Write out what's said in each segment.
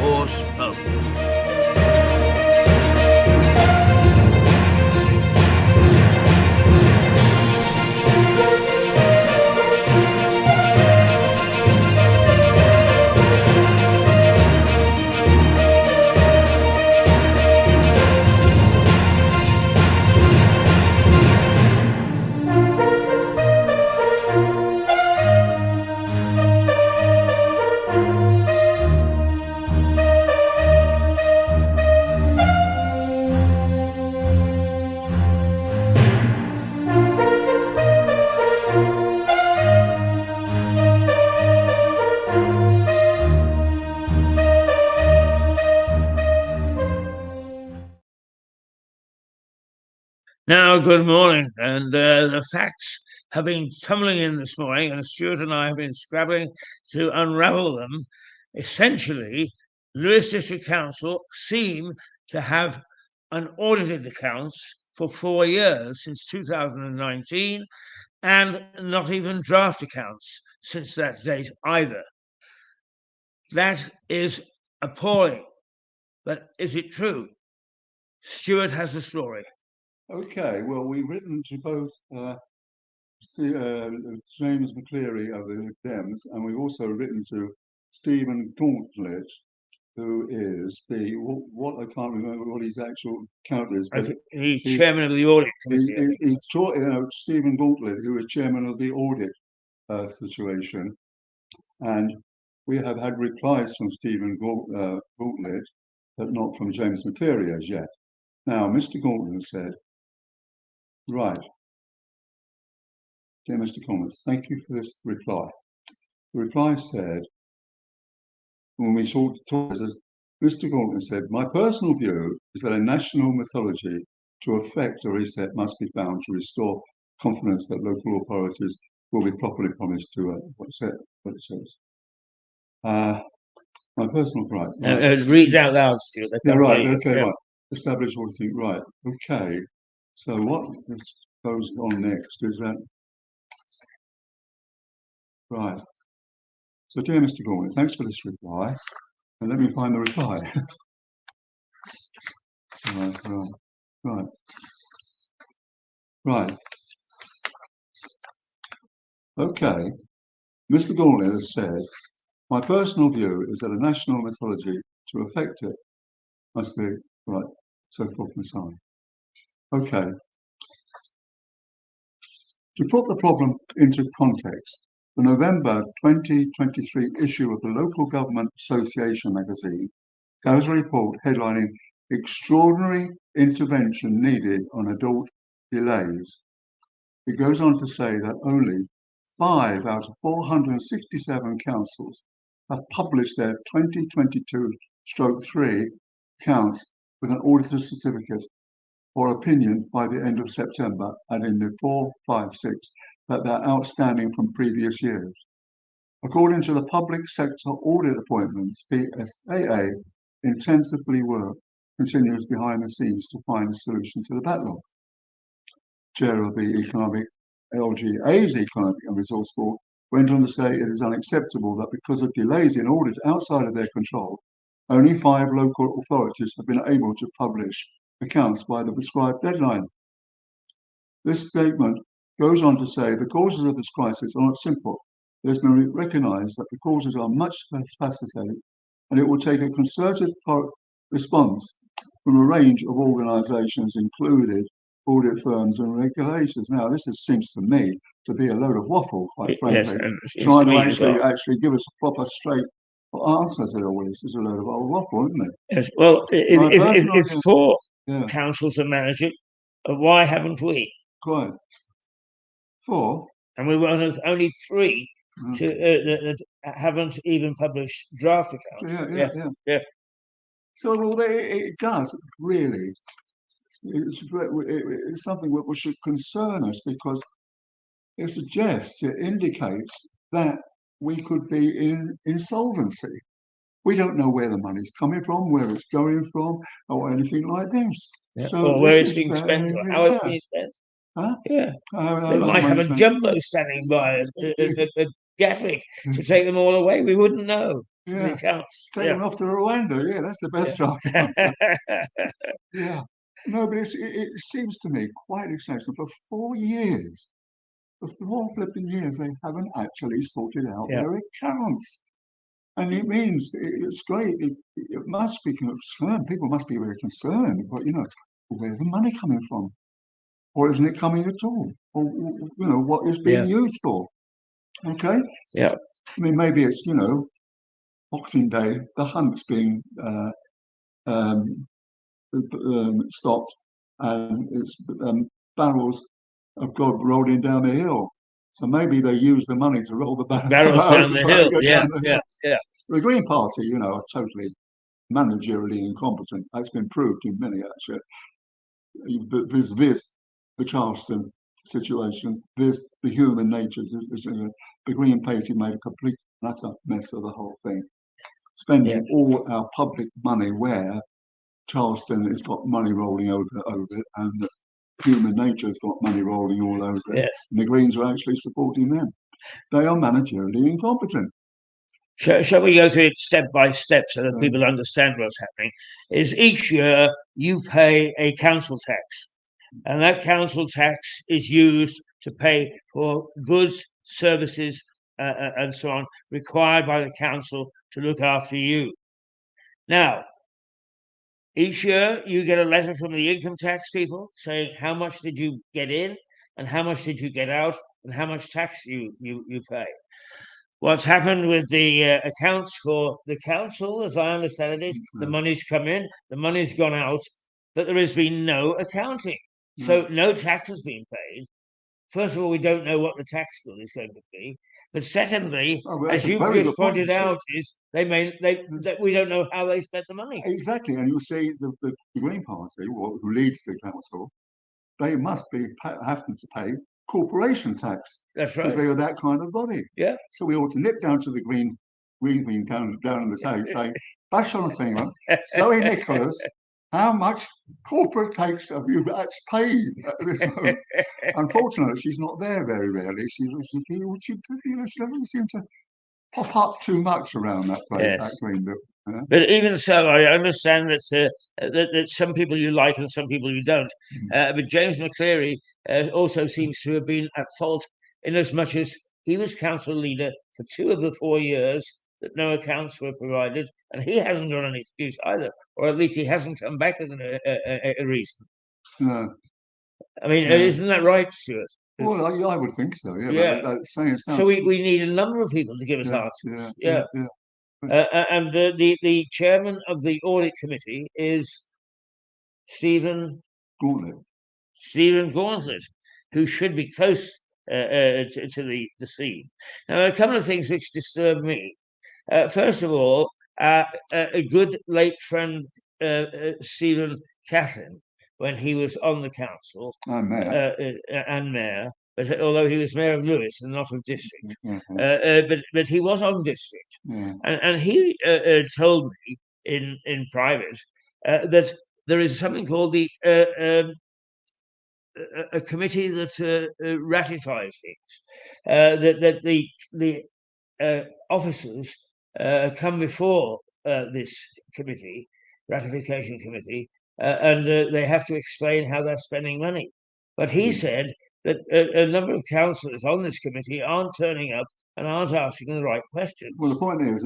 horse home. Now, good morning. And the facts have been tumbling in this morning, and Stuart and I have been scrabbling to unravel them. Essentially, Lewes District Council seem to have unaudited accounts for 4 years, since 2019, and not even draft accounts since that date either. That is appalling. But is it true? Stuart has the story. Okay, well, we've written to both James McCleary of the Dems, and we've also written to Stephen Gauntlet, who is what I can't remember what his actual count is. But he's chairman of the audit committee. Stephen Gauntlet, who is chairman of the audit situation, and we have had replies from Stephen Gauntlet, but not from James McCleary as yet. Now, Mr. Gauntlet said, right, dear Mr. Gauntlet, thank you for this reply. The reply said, when we talked, Mr. Gauntlet said, my personal view is that a national methodology to effect a reset must be found to restore confidence that local authorities will be properly promised to what it says. My personal right. Read it out loud, Stuart. Yeah, right. Okay, right. Establish auditing. Right. Okay. So what goes on next is that. Right. So, dear Mr. Gauntlet, thanks for this reply. And let me find the reply. Right. Okay. Mr. Gauntlet has said, my personal view is that a national methodology to effect it must be, right, so forth and so on. Okay. To put the problem into context, the November 2023 issue of the Local Government Association magazine has a report headlining Extraordinary Intervention Needed on Adult Delays. It goes on to say that only 5 out of 467 councils have published their 2022/3 accounts with an auditor certificate or opinion by the end of September, and in the 4, 5, 6 that they're outstanding from previous years. According to the Public Sector Audit Appointments, PSAA intensively continues behind the scenes to find a solution to the backlog. Chair of the LGA's Economic and Resource Board went on to say it is unacceptable that because of delays in audit outside of their control, only 5 local authorities have been able to publish accounts by the prescribed deadline. This statement goes on to say the causes of this crisis are not simple. It has been recognised that the causes are much faceted, and it will take a concerted response from a range of organisations, including audit firms and regulators. Now, this seems to me to be a load of waffle, quite frankly. Yes, trying to actually give us a proper straight answer to all this is a load of old waffle, isn't it? Yes. Well, if 4 councils are managing, why haven't we? Quite. 4. And we were only 3 that haven't even published draft accounts. Yeah. So well, it does really. It's something that should concern us, because it suggests, it indicates that we could be in insolvency. We don't know where the money's coming from, where it's going from, or anything like this. Yeah. So where it's being spent, or how it's being spent. Huh? Yeah. They might have a jumbo standing by at Gatwick to take them all away. We wouldn't know. from the accounts. Take them off to Rwanda. Yeah, that's the best answer. Yeah. No, but it seems to me quite exceptional. For 4 years, for 4 flipping years, they haven't actually sorted out their accounts. And it means it's great. It must be concerned. People must be very concerned. But, where's the money coming from? Or isn't it coming at all? Or, what is being used for? Okay? Yeah. I mean, maybe it's, Boxing Day, the hunt's being stopped, and it's barrels of God rolling down the hill. So maybe they use the money to roll the barrels down the hill. Down the hill. The Green Party, are totally managerially incompetent. That's been proved in many actually. There's the Charleston situation. There's the human nature. The Green Party made a complete and utter mess of the whole thing, spending all our public money where Charleston has got money rolling over it, and human nature has got money rolling all over it. And the Greens are actually supporting them. They are managerially incompetent. Shall we go through it step by step so that people understand what's happening? Is each year you pay a council tax, and that council tax is used to pay for goods, services, and so on, required by the council to look after you. Now, each year you get a letter from the income tax people saying how much did you get in and how much did you get out and how much tax you pay. What's happened with the accounts for the council, as I understand it, is the money's come in, the money's gone out, but there has been no accounting. So no tax has been paid. First of all, we don't know what the tax bill is going to be. But secondly, as you've just pointed out, is we don't know how they spent the money. Exactly, and you'll see the Green Party, who leads the council, they must be having to pay corporation tax. That's right. Because they are that kind of body. Yeah. So we ought to nip down to the green down in the tape saying, bash on the finger, Zoe Nicholas, how much corporate tax have you actually paid at this moment? Unfortunately, she's not there very rarely. She doesn't seem to pop up too much around that place, that green book. Yeah. But even so, I understand that some people you like and some people you don't. But James McCleary also seems to have been at fault in as much as he was council leader for 2 of the 4 years that no accounts were provided, and he hasn't got an excuse either, or at least he hasn't come back with a reason. No. I mean, isn't that right, Stuart? Well, I would think so. Yeah. But so we need a number of people to give us answers. And the chairman of the audit committee is Stephen Gauntlet, who should be close to the scene. Now, a couple of things which disturb me. First of all, a good late friend, Stephen Catlin, when he was on the council and mayor, but although he was mayor of Lewis and not of district, but he was on district, and he told me in private that there is something called the a committee that ratifies things, that the officers come before this committee, ratification committee, and they have to explain how they're spending money. But he said that a number of councillors on this committee aren't turning up and aren't asking the right questions. Well, the point is,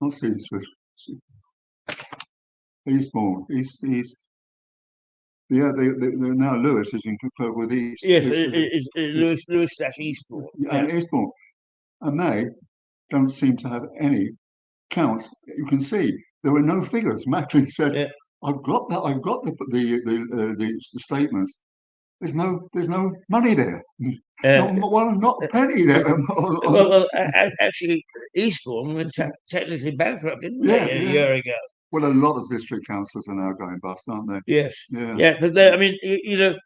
not Seasford, Eastbourne, East. Yeah, now Lewis is in control with East. Yes, Lewis/Eastbourne. And Eastbourne, and they don't seem to have any counts. You can see there were no figures. Macklin said, "I've got that. I've got the statements. There's no money there. Not a penny there." Well, actually, Eastbourne went technically bankrupt, didn't they, a year ago? Well, a lot of district councils are now going bust, aren't they? Yes. Yeah, but I mean,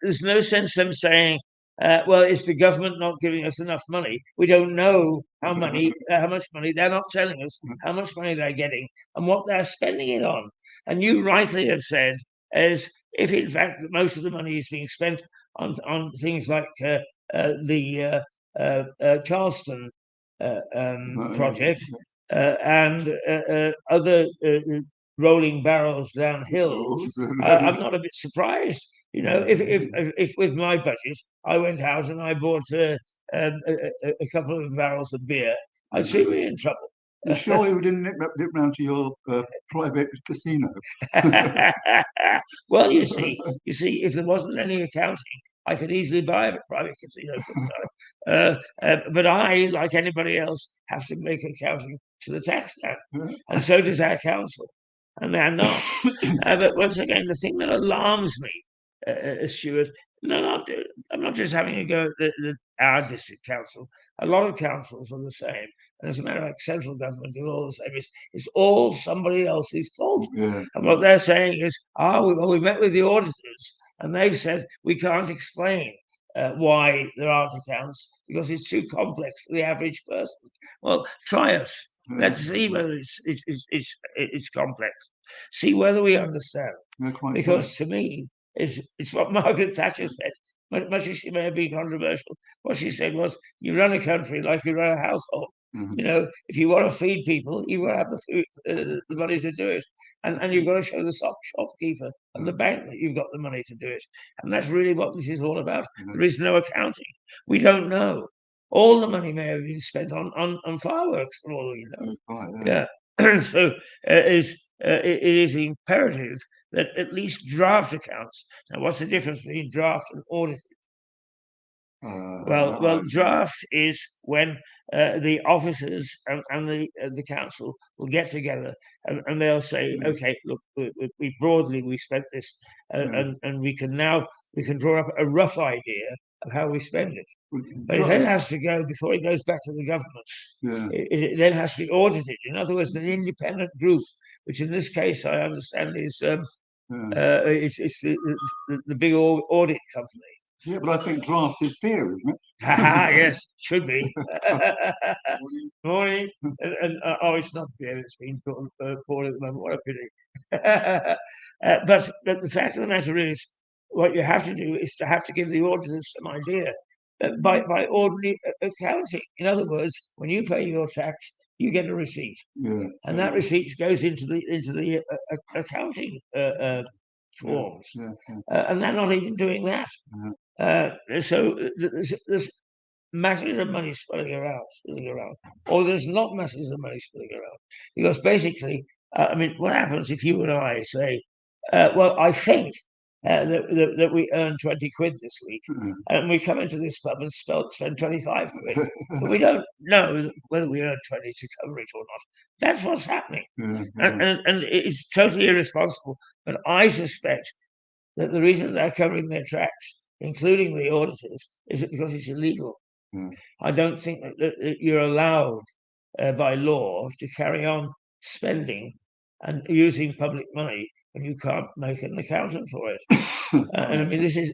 there's no sense them saying, well, it's the government not giving us enough money. We don't know how much money. They're not telling us how much money they're getting and what they're spending it on. And you rightly have said, as if in fact most of the money is being spent on things like the Charleston project and other rolling barrels down hills, I'm not a bit surprised. You know, if with my budget I went out and I bought a couple of barrels of beer, I'd soon be in trouble. You sure you didn't nip round to your private casino? Well, you see, if there wasn't any accounting, I could easily buy a private casino, couldn't I? But I, like anybody else, have to make accounting to the tax man, and so does our council, and they're not. But once again, the thing that alarms me, Stuart, no, I'm not just having a go at our district council. A lot of councils are the same. And as a matter of fact, central government is all the same. It's all somebody else's fault. Yeah. And what they're saying is, we met with the auditors and they've said we can't explain why there aren't accounts because it's too complex for the average person. Well, try us. Let's see whether it's complex. See whether we understand. Because to me, it's what Margaret Thatcher said. Much as she may have been controversial, what she said was, "You run a country like you run a household. You know, if you want to feed people, you've got to have the money to do it, and you've got to show the shopkeeper and the bank that you've got the money to do it. And that's really what this is all about. There is no accounting. We don't know. All the money may have been spent on fireworks for all we know. Yeah. So it is imperative that at least draft accounts. Now, what's the difference between draft and audited? Well, draft is when the officers and the council will get together and they'll say, okay, look, we broadly spent this, and we can draw up a rough idea of how we spend it. But it then has to go before it goes back to the government. It then has to be audited. In other words, an independent group, which in this case I understand is it's the big audit company. Yeah, but I think draft is beer, isn't it? Yes, should be. Morning. Oh, it's not beer. It's been poured at the moment. What a pity. But the fact of the matter is, what you have to do is to have to give the auditors some idea by ordinary accounting. In other words, when you pay your tax, you get a receipt, and that receipt goes into the accounting forms, and they're not even doing that. So there's masses of money spilling around, or there's not masses of money spilling around, because basically, I mean, what happens if you and I say, well, I think that we earn 20 quid this week, and we come into this pub and spend 25 quid, but we don't know whether we earn 20 to cover it or not. That's what's happening, and it's totally irresponsible. But I suspect that the reason they're covering their tracks, including the auditors, is it because it's illegal. I don't think that you're allowed by law to carry on spending and using public money when you can't make an accountant for it. And I mean, this is.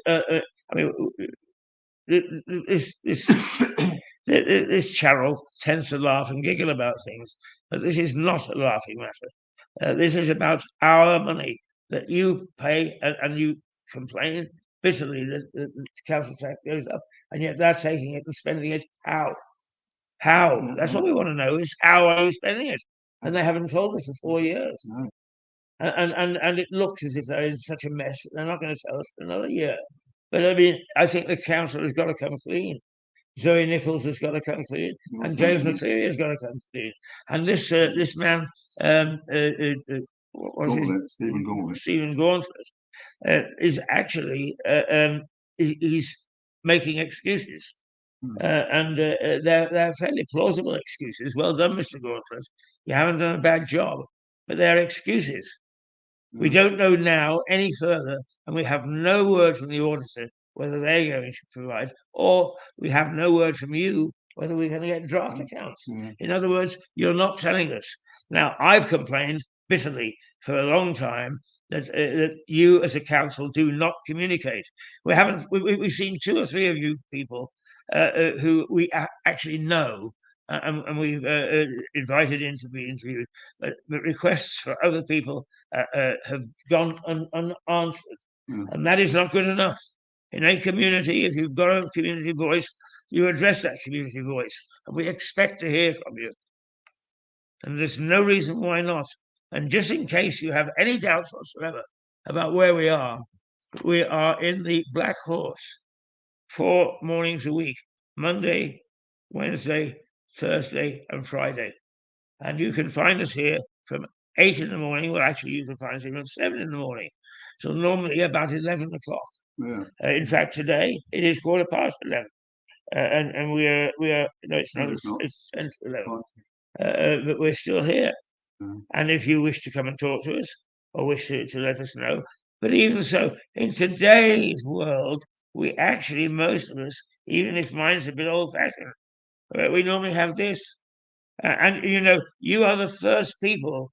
I mean, this channel tends to laugh and giggle about things, but this is not a laughing matter. This is about our money that you pay, and you complain bitterly that the council tax goes up, and yet they're taking it and spending it. How? That's what we want to know, is how are you spending it? And they haven't told us for 4 years. And it looks as if they're in such a mess, they're not going to tell us for another year. But I mean, I think the council has got to come clean. Zoe Nichols has got to come clean, and James McCleary has got to come clean. And this man, what was it? Stephen Gauntlet, is actually he's making excuses, and they're fairly plausible excuses. Well done, Mr. Gauntlet. You haven't done a bad job, but they're excuses. We don't know now any further, and we have no word from the auditor whether they're going to provide, or we have no word from you whether we're going to get draft accounts. In other words, you're not telling us. Now, I've complained bitterly for a long time that you as a council do not communicate. We've seen 2 or 3 of you people who we actually know, and we've invited in to be interviewed, but requests for other people have gone unanswered, and that is not good enough. In a community, if you've got a community voice, you address that community voice, and we expect to hear from you. And there's no reason why not. And just in case you have any doubts whatsoever about where we are in the Black Horse 4 mornings a week, Monday, Wednesday, Thursday, and Friday. And you can find us here from 8 in the morning. Well, actually, you can find us here from 7 in the morning. So normally about 11 o'clock. Yeah. In fact, today it is 11:15. And we are no, it's not. It's 10 to 11. But we're still here. And if you wish to come and talk to us or wish to let us know, but even so, in today's world, we actually, most of us, even if mine's a bit old-fashioned, we normally have this. And you are the first people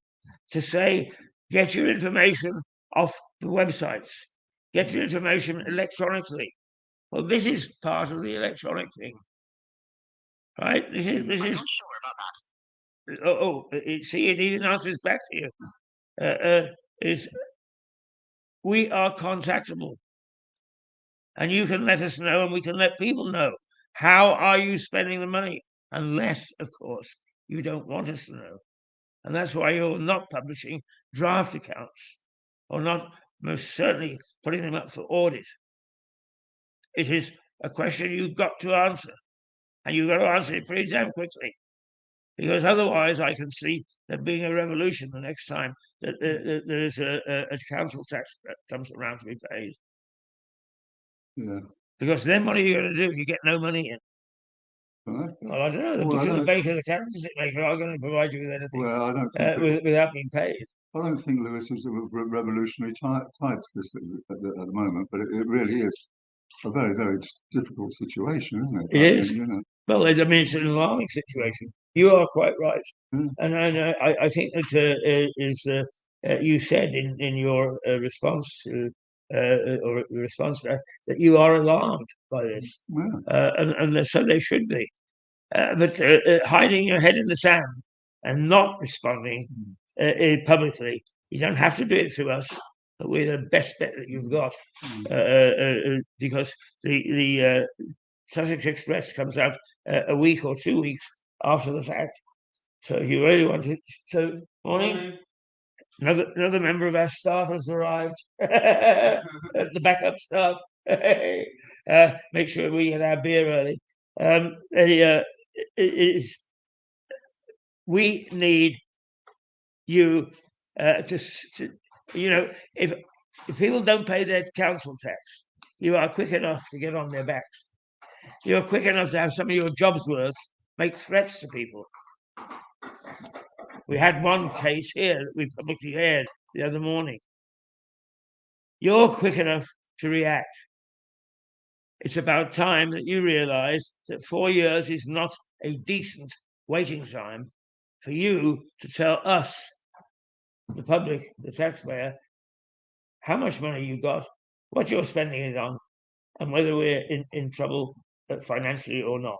to say, get your information off the websites, get your information electronically. Well, this is part of the electronic thing, right? This is. I'm not sure about that. See, it even answers back to you. We are contactable, and you can let us know, and we can let people know. How are you spending the money? Unless, of course, you don't want us to know. And that's why you're not publishing draft accounts, or not most certainly putting them up for audit. It is a question you've got to answer, and you've got to answer it pretty damn quickly, because otherwise I can see there being a revolution the next time that there is a council tax that comes around to be paid. Yeah. Because then what are you going to do if you get no money in? Right. Well, I don't know. The baker, the candlestick maker are going to provide you with anything I don't think without being paid. I don't think Lewis is a revolutionary type to this at the moment, but it really is a very, very difficult situation, isn't it? It is. Well, I mean, it's an alarming situation. You are quite right. And I think that you said in your response to or response to that you are alarmed by this, and so they should be. But hiding your head in the sand and not responding publicly, you don't have to do it through us. But we're the best bet that you've got, because the Sussex Express comes out a week or 2 weeks after the fact. So if you really want to, so morning. Another member of our staff has arrived. The backup staff. Make sure we get our beer early. We need you to if people don't pay their council tax, you are quick enough to get on their backs. You're quick enough to have some of your job's worth make threats to people. We had one case here that we publicly aired the other morning. You're quick enough to react. It's about time that you realize that 4 years is not a decent waiting time for you to tell us, the public, the taxpayer, how much money you got, what you're spending it on, and whether we're in trouble financially or not.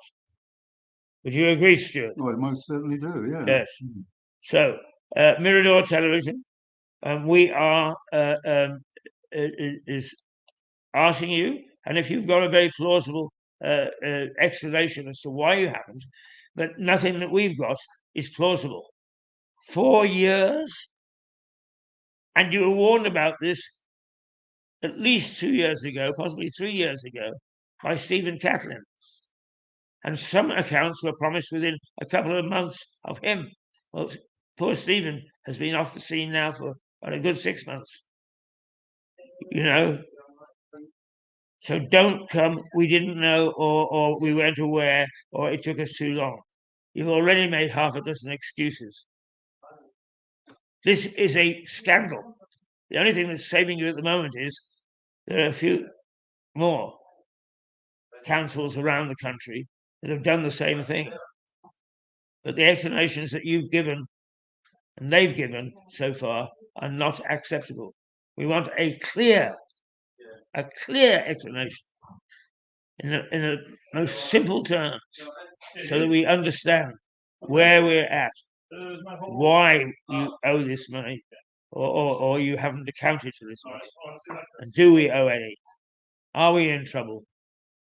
Would you agree, Stuart? I most certainly do, yeah. Yes. So, Mirador Television, we are is asking you, and if you've got a very plausible explanation as to why you haven't, but nothing that we've got is plausible. 4 years, and you were warned about this at least 2 years ago, possibly 3 years ago, by Stephen Catlin. And some accounts were promised within a couple of months of him. Well, poor Stephen has been off the scene now for a good 6 months. So don't come, we didn't know, or we weren't aware, or it took us too long. You've already made half a dozen excuses. This is a scandal. The only thing that's saving you at the moment is there are a few more councils around the country that have done the same thing. But the explanations that you've given and they've given so far are not acceptable. We want a clear explanation in the most simple terms, so that we understand where we're at, why you owe this money, or you haven't accounted for this money, and do we owe any? Are we in trouble?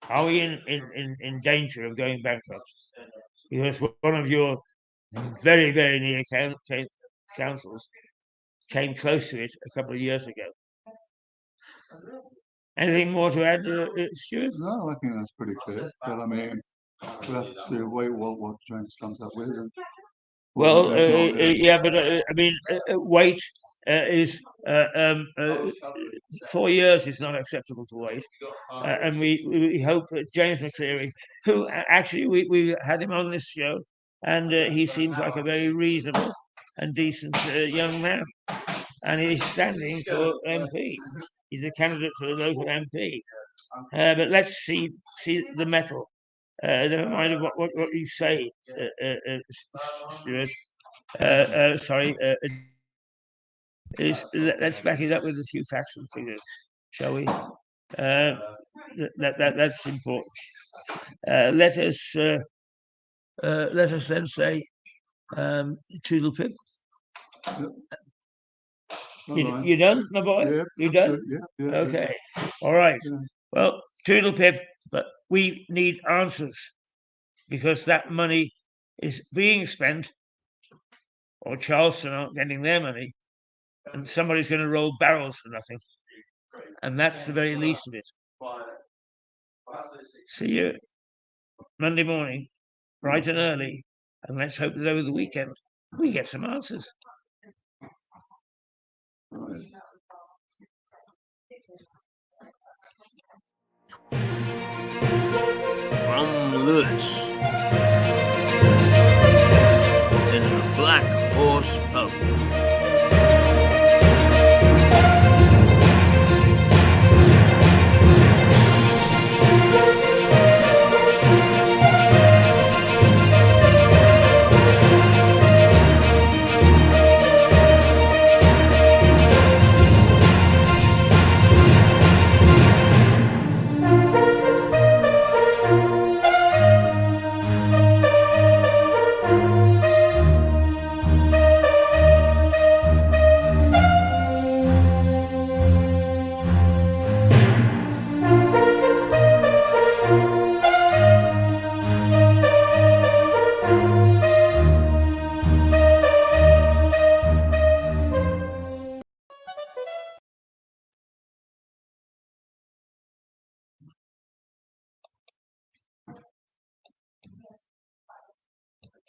Are we in danger of going bankrupt? Because one of your very, very near councils came close to it a couple of years ago. Anything more to add, Stuart? No, I think that's pretty clear. But I mean, we'll have to see what James comes up with. Well, yeah, but I mean, wait is 4 years is not acceptable to wait, and we hope that James McCleary, who actually we had him on this show, and he seems like a very reasonable and decent young man, and he's standing for MP. He's a candidate for the local MP, but let's see the mettle. Never mind what you say, Stuart. Sorry, let's back it up with a few facts and figures, shall we? That's important. Let us then say, toodle pip. You done, my boy? Yeah, you done? Yeah. Okay. All right. Yeah. Well, toodle pip, but we need answers because that money is being spent, or Charleston aren't getting their money, and somebody's going to roll barrels for nothing. And that's the very least of it. See you Monday morning, bright and early, and let's hope that over the weekend we get some answers. From Lewis in the Black Horse